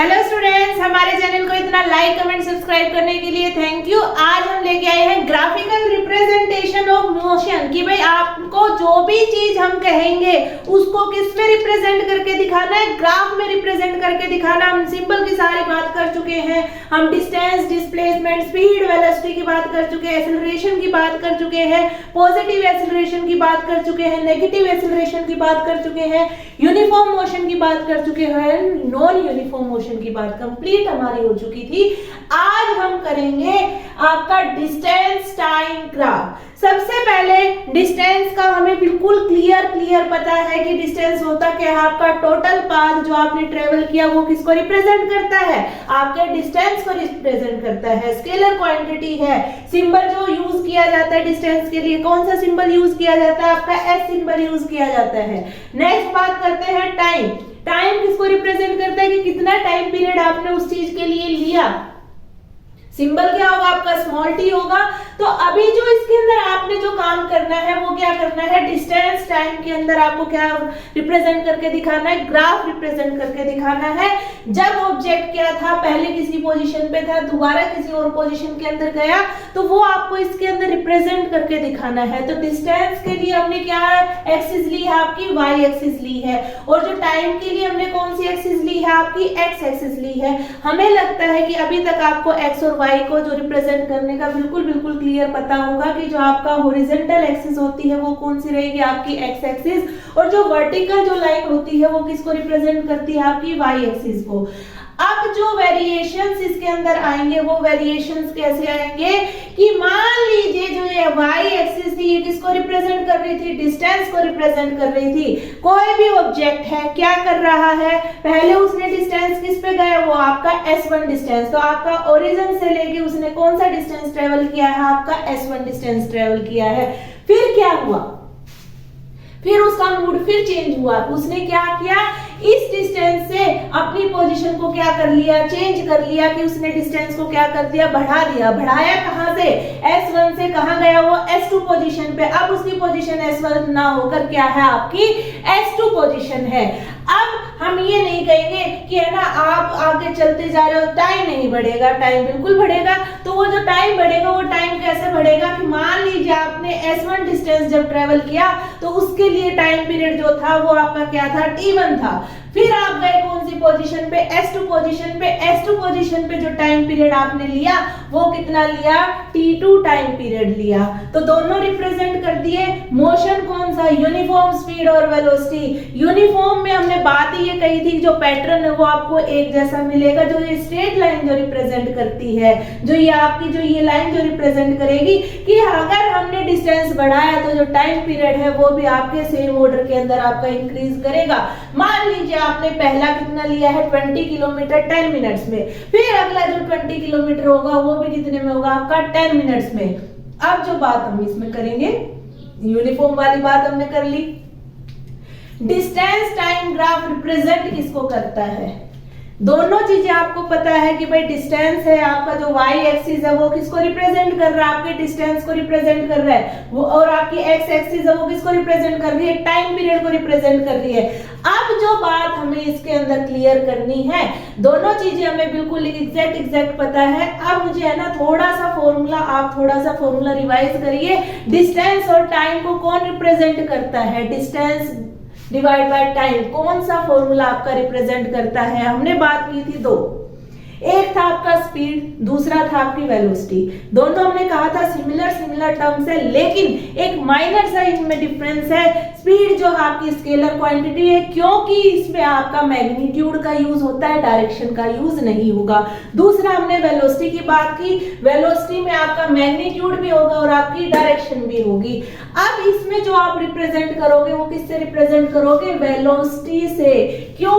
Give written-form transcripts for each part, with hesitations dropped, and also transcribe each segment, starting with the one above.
Hello students, हमारे channel को इतना लाइक कमेंट सब्सक्राइब करने के लिए थैंक यू। आज हम लेके आए हैं ग्राफिकल रिप्रेजेंटेशन ऑफ मोशन कि भाई आपको जो भी चीज हम कहेंगे उसको किस में रिप्रेजेंट करके दिखाना है, ग्राफ में रिप्रेजेंट करके दिखाना। हम सिंबल की सारी बात कर चुके हैं, हम डिस्टेंस, डिस्प्लेसमेंट, स्पीड, वेलोसिटी की बात कर चुके हैं, एक्सेलरेशन की बात कर चुके हैं, पॉजिटिव एक्सेलरेशन की बात कर चुके हैं, नेगेटिव एक्सेलरेशन की बात कर चुके हैं, यूनिफॉर्म मोशन की बात कर चुके हैं, नॉन यूनिफॉर्म मोशन की बात कंप्लीट हमारी हो चुकी थी। आज हम करेंगे आपका डिस्टेंस टाइम ग्राफ। सबसे पहले डिस्टेंस का हमें बिल्कुल क्लियर पता है कि डिस्टेंस होता क्या है। आपका टोटल पाथ जो आपने ट्रेवल किया वो किसको रिप्रेजेंट करता है, आपके डिस्टेंस को रिप्रेजेंट करता है। स्केलर क्वांटिटी है। सिंबल जो यूज किया जाता है डिस्टेंस के लिए, कौन सा सिंबल यूज किया जाता है, आपका एस सिंबल यूज किया जाता है। नेक्स्ट बात करते हैं टाइम। टाइम किसको रिप्रेजेंट करता है कि कितना टाइम पीरियड आपने उस चीज के लिए लिया। सिंबल क्या होगा, आपका स्मॉल टी होगा। तो अभी जो इसके अंदर आपने जो काम करना है वो क्या करना है, डिस्टेंस टाइम के अंदर आपको क्या रिप्रेजेंट करके दिखाना है, ग्राफ रिप्रेजेंट करके दिखाना है। जब ऑब्जेक्ट क्या था, पहले किसी पोजीशन पे था, दोबारा किसी और पोजीशन के अंदर गया, तो वो आपको इसके अंदर रिप्रेजेंट करके दिखाना है। तो डिस्टेंस के लिए हमने क्या एक्सिस ली है, आपकी वाई एक्सिस ली है, और जो टाइम के लिए हमने कौन सी एक्सिस ली है, आपकी एक्स एक्सिस ली है। हमें लगता है कि अभी तक आपको एक्स और वाई को जो रिप्रेजेंट करने का बिल्कुल क्लियर पता होगा कि जो आपका हॉरिजॉन्टल एक्सिस होती है वो कौन सी रहेगी, आपकी एक्स एक्सिस, और जो वर्टिकल जो लाइन होती है वो किसको रिप्रेजेंट करती है, आपकी वाई एक्सिस को। अब जो वेरिएशंस इसके अंदर आएंगे वो वेरिएशंस कैसे आएंगे कि मान लीजिए जो ये वाई एक्सिस थी ये किसको रिप्रेजेंट कर रही थी, डिस्टेंस को रिप्रेजेंट कर रही थी। कोई भी ऑब्जेक्ट है क्या कर रहा है, पहले उसने डिस्टेंस किस पे गया, वो आपका S1 डिस्टेंस। तो आपका ओरिजिन से लेके उसने कौन सा डिस्टेंस ट्रेवल किया है, आपका S1 डिस्टेंस ट्रेवल किया है। फिर क्या हुआ, फिर उसका मूड फिर चेंज हुआ। उसने क्या किया, इस डिस्टेंस से अपनी पोजीशन को क्या कर लिया, चेंज कर लिया कि उसने डिस्टेंस को क्या कर दिया, बढ़ा दिया। बढ़ाया कहां से, S1 से कहां गया, वो S2 पोजीशन पे। अब उसकी पोजीशन S1 ना होकर क्या है, आपकी S2 पोजीशन है। अब हम ये नहीं कहेंगे कि है ना आप आगे चलते जा रहे हो टाइम नहीं बढ़ेगा, टाइम बिल्कुल बढ़ेगा। तो वो जो टाइम बढ़ेगा वो टाइम कैसे बढ़ेगा कि मान लीजिए आपने S1 डिस्टेंस जब ट्रेवल किया तो उसके लिए टाइम पीरियड जो था वो आपका क्या था, T1 था। फिर आप गए कौन सी पोजीशन पे, S2 पोजीशन पे। S2 पोजीशन पे जो टाइम पीरियड आपने लिया वो कितना लिया, T2 टाइम पीरियड लिया। तो दोनों रिप्रेजेंट कर दिए। मोशन कौन सा, यूनिफॉर्म स्पीड और वेलोसिटी। यूनिफॉर्म में हमने बात ही ये कही थी जो पैटर्न है वो आपको एक जैसा मिलेगा। जो ये स्ट्रेट लाइन जो रिप्रेजेंट करती है, जो ये आपकी जो ये लाइन जो रिप्रेजेंट करेगी कि अगर हमने डिस्टेंस बढ़ाया तो जो टाइम पीरियड है वो भी आपके सेम ऑर्डर के अंदर आपका इंक्रीज करेगा। मान लीजिए आपने पहला कितना लिया है, 20 किलोमीटर 10 मिनट्स में। फिर अगला जो 20 किलोमीटर होगा वो भी कितने में होगा, आपका 10 मिनट्स में। अब जो बात हम इसमें करेंगे, यूनिफॉर्म वाली बात हमने कर ली। डिस्टेंस टाइम ग्राफ रिप्रेजेंट किसको करता है, दोनों चीजें आपको पता है कि भाई डिस्टेंस है आपका जो वाई एक्सिस है वो किसको रिप्रेजेंट कर रहा है, आपके डिस्टेंस को रिप्रेजेंट कर रहा है वो, और आपकी एक्स एक्सिस है वो किसको रिप्रेजेंट कर रही है, टाइम पीरियड को रिप्रेजेंट कर रही है। अब जो बात हमें इसके अंदर क्लियर करनी है, दोनों चीजें हमें बिल्कुल एग्जैक्ट पता है। अब मुझे है ना थोड़ा सा फॉर्मूला, आप थोड़ा सा फॉर्मूला रिवाइज करिए। डिस्टेंस और टाइम को कौन रिप्रेजेंट करता है, डिस्टेंस डिवाइड बाय टाइम, कौन सा फॉर्मूला आपका रिप्रेजेंट करता है। हमने बात की थी दो, एक था आपका स्पीड, दूसरा था आपकी वेलोसिटी। दोनों हमने कहा था सिमिलर टर्म्स है, लेकिन एक माइनर सा इनमें डिफरेंस है। स्पीड जो आपकी स्केलर क्वांटिटी है क्योंकि इसमें आपका मैग्नीट्यूड का यूज होता है, डायरेक्शन का यूज नहीं होगा। दूसरा हमने वेलोसिटी की बात की, वेलोसिटी में आपका मैग्नीट्यूड भी होगा और आपकी डायरेक्शन भी होगी। अब इसमें जो आप रिप्रेजेंट करोगे वो किससे रिप्रेजेंट करोगे, वेलोसिटी से। क्यों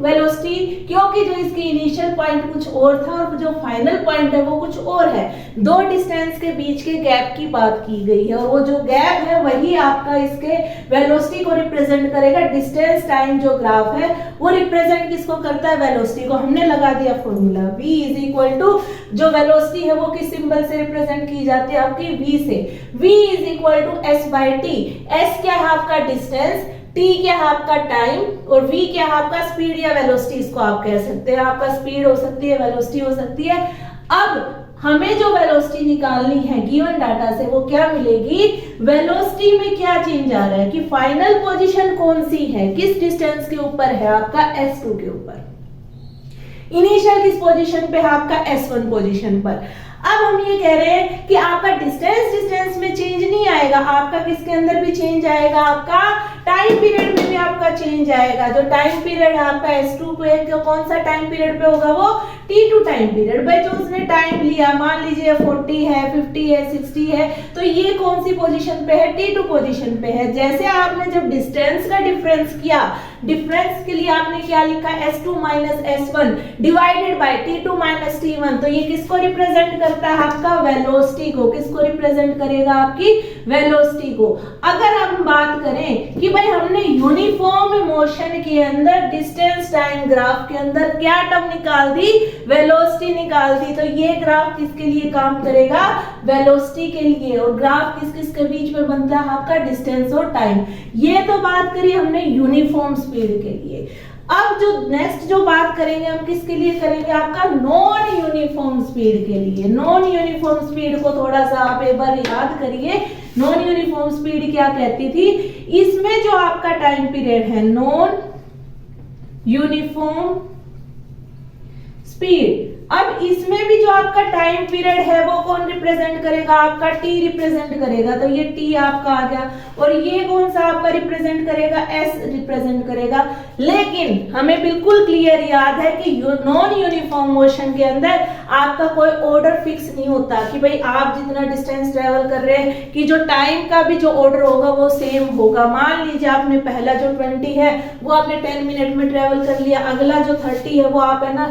वेलोसिटी, क्योंकि जो इसकी इनिशियल पॉइंट कुछ और था और जो फाइनल पॉइंट है वो कुछ और है। दो डिस्टेंस के बीच के गैप की बात की गई है और वो जो गैप है वही आपका इसके वेलोसिटी को रिप्रेजेंट करेगा। डिस्टेंस टाइम जो ग्राफ है वो रिप्रेजेंट किसको करता है, वेलोसिटी को। हमने लगा दिया formula v is equal to, जो वेलोसिटी है वो किस सिंबल से रिप्रेजेंट की जाती है, आपकी v से। v is equal to s by T. s क्या है आपका डिस्टेंस, t क्या है आपका टाइम और v क्या है आपका स्पीड या वेलोसिटी, इसको आप कह सकते हैं। आपका स्पीड हो सकती है, वेलोसिटी हो सकती है। अब हमें जो वेलोसिटी निकालनी है गिवन डाटा से वो क्या मिलेगी, वेलोसिटी में क्या चेंज आ रहा है कि फाइनल पोजीशन कौन सी है, किस डिस्टेंस के ऊपर है आपका s2 के ऊपर, इनिशियल किस पोजीशन पे है आपका s1 पोजीशन पर। अब हम ये कह रहे हैं कि आपका डिस्टेंस में चेंज नहीं आएगा, आपका किसके अंदर भी चेंज आएगा, आपका टाइम पीरियड में भी आपका चेंज आएगा। जो टाइम पीरियड है आपका S2 पे, कौन सा टाइम पीरियड पे होगा, वो T2 टाइम पीरियड। भाई जो उसने टाइम लिया, मान लीजिए 40 है, 50 है, 60 है, तो ये कौन सी पोजीशन पे है, T2 पोजीशन पे है। जैसे आपने जब डिस्टेंस का डिफरेंस किया, डिफरेंस के लिए आपने क्या लिखा, S2 minus S1 divided by T2 minus T1, तो ये किसको रिप्रेजेंट करता है, आपका वेलोसिटी को। किसको रिप्रेजेंट करेगा, आपकी वेलोसिटी को। अगर हम बात करें कि भाई हमने यूनिफॉर्म मोशन के अंदर डिस्टेंस टाइम ग्राफ के अंदर क्या टर्म निकाल दी, वेलोसिटी निकाल दी, तो ये ग्राफ किसके लिए काम करेगा, वेलोसिटी के लिए। और ग्राफ किस किस के बीच में बनता है, आपका डिस्टेंस और टाइम। ये तो बात करी हमने यूनिफॉर्म स्पीड के लिए। अब जो नेक्स्ट जो बात करेंगे हम किसके लिए करेंगे, आपका नॉन यूनिफॉर्म स्पीड के लिए। नॉन यूनिफॉर्म स्पीड को थोड़ा सा आप एक बार याद करिए। नॉन यूनिफॉर्म स्पीड क्या कहती थी, इसमें जो आपका टाइम पीरियड है नॉन यूनिफॉर्म स्पीड, अब इसमें भी जो आपका टाइम पीरियड है वो कौन रिप्रेजेंट करेगा, आपका t रिप्रेजेंट करेगा, तो ये t आपका आ गया। और ये कौन सा आपका रिप्रेजेंट करेगा, s रिप्रेजेंट करेगा। लेकिन हमें बिल्कुल क्लियर याद है कि नॉन यूनिफॉर्म मोशन के अंदर आपका कोई ऑर्डर फिक्स नहीं होता कि भाई आप जितना डिस्टेंस ट्रेवल कर रहे हैं कि जो टाइम का भी जो ऑर्डर होगा वो सेम होगा। मान लीजिए आपने पहला जो 20 है वो आपने 10 मिनट में ट्रेवल कर लिया, अगला जो 30 है वो आप है ना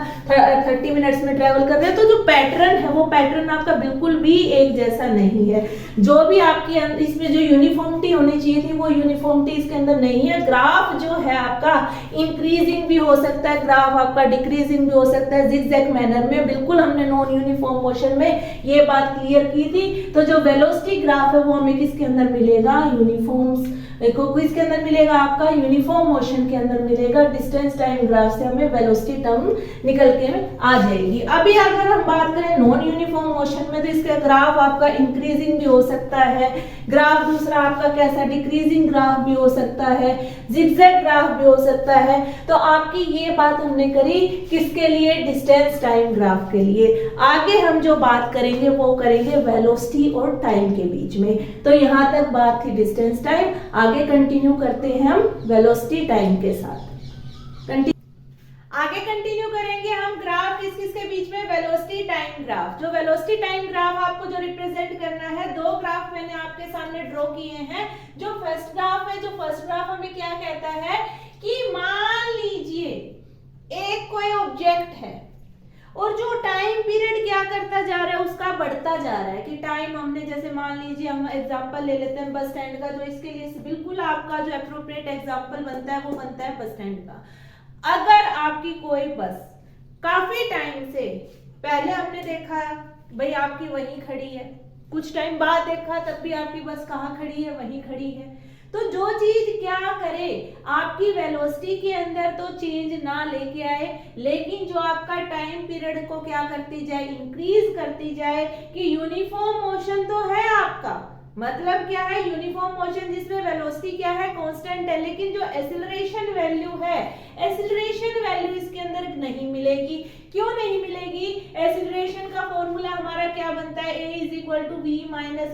30 मिनट्स में ट्रेवल कर रहे हैं, तो जो पैटर्न है वो पैटर्न आपका बिल्कुल भी एक जैसा नहीं है। जो भी आपकी इसमें जो यूनिफॉर्मिटी होनी चाहिए थी वो यूनिफॉर्मिटी इसके अंदर नहीं है। ग्राफ जो है आपका इंक्रीजिंग भी हो सकता है, ग्राफ आपका डिक्रीजिंग भी हो सकता है, जिगजैग मैनर में। बिल्कुल हमने नॉन यूनिफॉर्म मोशन में ये बात क्लियर की थी। तो जो वेलोसिटी ग्राफ है वो हमें किसके अंदर मिलेगा, यूनिफॉर्म किसके अंदर मिलेगा, आपका यूनिफॉर्म मोशन के अंदर मिलेगा। डिस्टेंस टाइम ग्राफ से हमें वेलोसिटी टर्म निकल के आ जाएगी। अभी अगर हम बात करें नॉन यूनिफॉर्म मोशन में, तो इसका ग्राफ आपका इंक्रीजिंग भी हो सकता है, ग्राफ दूसरा आपका कैसा डिक्रीजिंग ग्राफ भी हो सकता है, जिगजैग ग्राफ भी हो सकता है। तो आपकी ये बात हमने करी किसके लिए, डिस्टेंस टाइम ग्राफ के लिए। आगे हम जो बात करेंगे वो करेंगे वेलोसिटी और टाइम के बीच में। तो यहाँ तक बात थी डिस्टेंस टाइम, आगे कंटिन्यू करते हैं हम वेलोसिटी टाइम के साथ। आगे कंटिन्यू करेंगे हम ग्राफ किस किस के बीच में, वेलोसिटी टाइम ग्राफ। जो वेलोसिटी टाइम ग्राफ आपको जो रिप्रेजेंट करना है, दो ग्राफ मैंने आपके सामने ड्रॉ किए हैं। जो फर्स्ट ग्राफ है, जो फर्स्ट ग्राफ हमें क्या कहता है कि मान लीजिए एक कोई ऑब्जेक्ट है और जो टाइम पीरियड क्या करता जा रहा है, उसका बढ़ता जा रहा है। कि टाइम हमने जैसे मान लीजिए हम एग्जांपल ले लेते हैं बस स्टैंड का, जो इसके लिए बिल्कुल आपका जो एप्रोप्रिएट एग्जांपल बनता है वो बनता है बस स्टैंड का। अगर आपकी कोई बस काफी टाइम से पहले हमने देखा भाई आपकी वहीं खड़ी है, कुछ टाइम बाद देखा तब भी आपकी बस कहाँ खड़ी है, वहीं खड़ी है, तो जो चीज क्या करे आपकी वेलोसिटी के अंदर तो चेंज ना लेके आए, लेकिन जो आपका टाइम पीरियड को क्या करती जाए, इंक्रीज करती जाए। कि यूनिफॉर्म मोशन तो है आपका, मतलब क्या है, यूनिफॉर्म मोशन जिसमें वेलोसिटी क्या है, कांस्टेंट है, लेकिन जो एक्सीलरेशन वैल्यू है, एक्सीलरेशन वैल्यू इसके अंदर नहीं मिलेगी। क्यों नहीं मिलेगी, एक्सीलरेशन का फॉर्मूला हमारा क्या बनता है, a = v -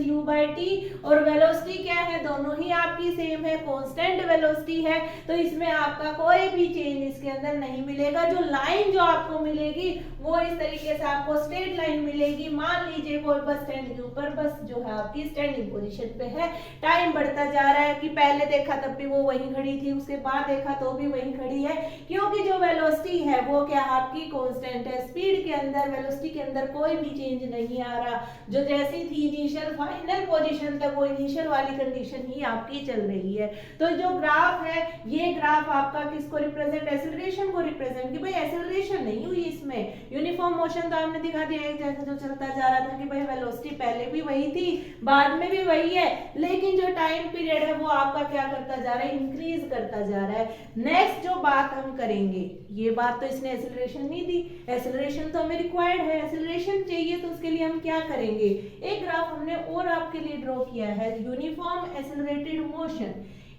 u/t, और वेलोसिटी क्या है, दोनों ही आपकी सेम है, कांस्टेंट वेलोसिटी है। तो इसमें आपका कोई भी चेंज इसके अंदर नहीं मिलेगा। जो लाइन जो आपको मिलेगी वो इस तरीके से आपको स्ट्रेट लाइन मिलेगी। मान लीजिए कोई बस स्टैंड के ऊपर बस जो है आपकी स्टैंडिंग पोजीशन पे है, टाइम बढ़ता जा रहा है कि पहले देखा तब भी वो वहीं खड़ी थी, उसके बाद देखा तो भी वहीं खड़ी है, क्योंकि जो वेलोसिटी है वो क्या आपकी कांस्टेंट है। स्पीड के अंदर, वेलोसिटी के अंदर कोई भी चेंज नहीं आ रहा, जो जैसी थी इनिशियल फाइनल पोजीशन तक वो इनिशियल वाली कंडीशन ही आपकी चल रही है। तो जो ग्राफ है, ये ग्राफ आपका किसको रिप्रेजेंट, एक्सीलरेशन को रिप्रेजेंट, कि भाई एक्सीलरेशन नहीं हुई इसमें, यूनिफॉर्म मोशन तो हमने दिखा दिया एक जैसा जो चलता जा रहा था कि भाई वेलोसिटी पहले भी वही थी, बाद में भी भी वही है, लेकिन जो टाइम पीरियड है वो आपका क्या करता जा रहा है, इंक्रीज करता जा रहा है। नेक्स्ट जो बात हम करेंगे, ये बात तो इसने एक्सेलरेशन नहीं दी, एक्सेलरेशन तो हमें रिक्वायर्ड है, एक्सेलरेशन चाहिए तो उसके लिए हम क्या करेंगे, एक ग्राफ हमने और आपके लिए ड्रॉ किया है, यूनिफॉर्म एक्सेलरेटेड मोशन,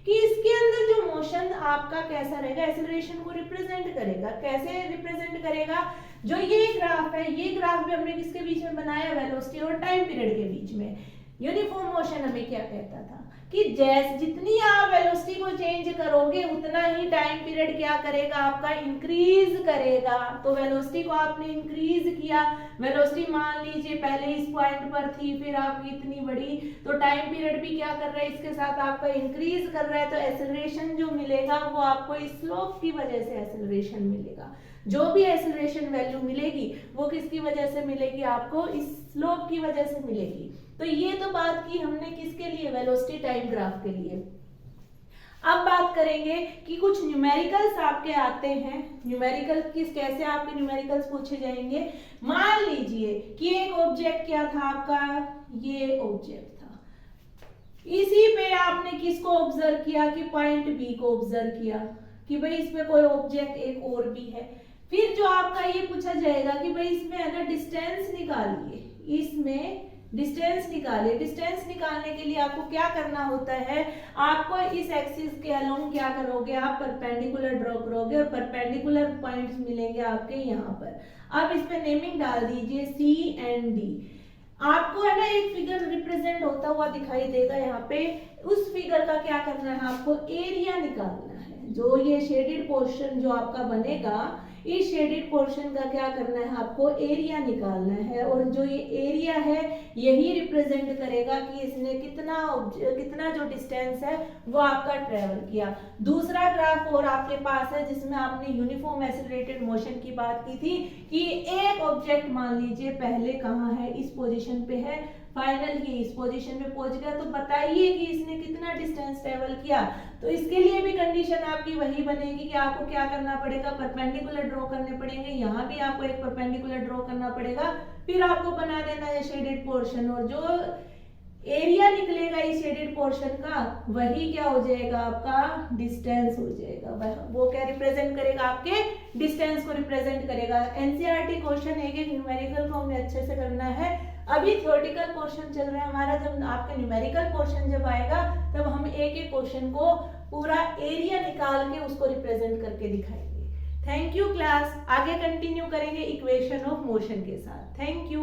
कि इसके अंदर जो मोशन आपका कैसा रहेगा, एक्सेलरेशन को रिप्रेजेंट करेगा। कैसे रिप्रेजेंट करेगा, जो ये ग्राफ है, ये ग्राफ भी हमने किसके बीच में बनाया, वेलोसिटी और टाइम पीरियड के बीच में। यूनिफॉर्म मोशन हमें क्या कहता था कि जैसे जितनी आप वेलोसिटी को चेंज करोगे उतना ही टाइम पीरियड क्या करेगा, आपका इंक्रीज करेगा। तो वेलोसिटी को आपने इंक्रीज किया, वेलोसिटी मान लीजिए पहले इस पॉइंट पर थी, फिर आपकी इतनी बढ़ी, तो टाइम पीरियड भी क्या कर रहा है, इसके साथ आपका इंक्रीज कर रहा है। तो एक्सेलरेशन जो मिलेगा वो आपको इस स्लोप की वजह से एक्सेलरेशन मिलेगा। जो भी एक्सेलरेशन वैल्यू मिलेगी वो किसकी वजह से मिलेगी, आपको इस स्लोप की वजह से मिलेगी। तो ये तो बात की हमने किसके लिए, वेलोसिटी टाइम ग्राफ के लिए। अब बात करेंगे कि कुछ न्यूमेरिकल्स आपके आते हैं, न्यूमेरिकल किस कैसे आपके न्यूमेरिकल्स पूछे जाएंगे। मान लीजिए कि एक ऑब्जेक्ट क्या था आपका, ये ऑब्जेक्ट था, इसी पे आपने किसको ऑब्जर्व किया कि पॉइंट बी को ऑब्जर्व किया कि भाई इसमें कोई ऑब्जेक्ट एक और भी है। फिर जो आपका ये पूछा जाएगा कि भाई इसमें है ना डिस्टेंस निकालिए, इसमें डिस्टेंस निकालिए। डिस्टेंस निकालने के लिए आपको क्या करना होता है, आपको इस एक्सिस के अलोंग क्या करोगे, आप परपेंडिकुलर ड्रॉ करोगे और परपेंडिकुलर पॉइंट्स मिलेंगे आपके यहाँ पर। अब इस पे नेमिंग डाल दीजिए सी एंड डी। आपको है ना एक फिगर रिप्रेजेंट होता हुआ दिखाई देगा यहाँ पे, उस फिगर का क्या करना है, आपको एरिया निकालना है। जो ये शेडेड पोर्शन जो आपका बनेगा, इस शेडेड पोर्शन का क्या करना है, आपको एरिया निकालना है। और जो ये एरिया है यही रिप्रेजेंट करेगा कि इसने कितना जो डिस्टेंस है वो आपका ट्रेवल किया। दूसरा ग्राफ और आपके पास है जिसमें आपने यूनिफॉर्म एक्सेलरेटेड मोशन की बात की थी कि एक ऑब्जेक्ट मान लीजिए पहले कहाँ है, इस पोजीशन पे है, फाइनल की इस पोजीशन पे पहुंच गया, तो बताइए कि इसने कितना डिस्टेंस ट्रेवल किया। तो इसके लिए भी कंडीशन आपकी वही बनेगी कि आपको क्या करना पड़ेगा, परपेंडिकुलर ड्रॉ करने पड़ेंगे। यहाँ भी आपको एक परपेंडिकुलर ड्रॉ करना पड़ेगा, फिर आपको बना देना है शेडेड पोर्शन, और जो एरिया निकलेगा इस शेडेड पोर्शन का वही क्या हो जाएगा, आपका डिस्टेंस हो जाएगा। वो क्या रिप्रेजेंट करेगा, आपके डिस्टेंस को रिप्रेजेंट करेगा। एनसीईआरटी क्वेश्चन एक न्यूमेरिकल को हमें अच्छे से करना है। अभी थ्योरेटिकल पोर्शन चल रहा है हमारा, जब आपका न्यूमेरिकल पोर्शन जब आएगा तब हम एक एक क्वेश्चन को पूरा एरिया निकाल के उसको रिप्रेजेंट करके दिखाएंगे। थैंक यू क्लास, आगे कंटिन्यू करेंगे इक्वेशन ऑफ मोशन के साथ। Thank you.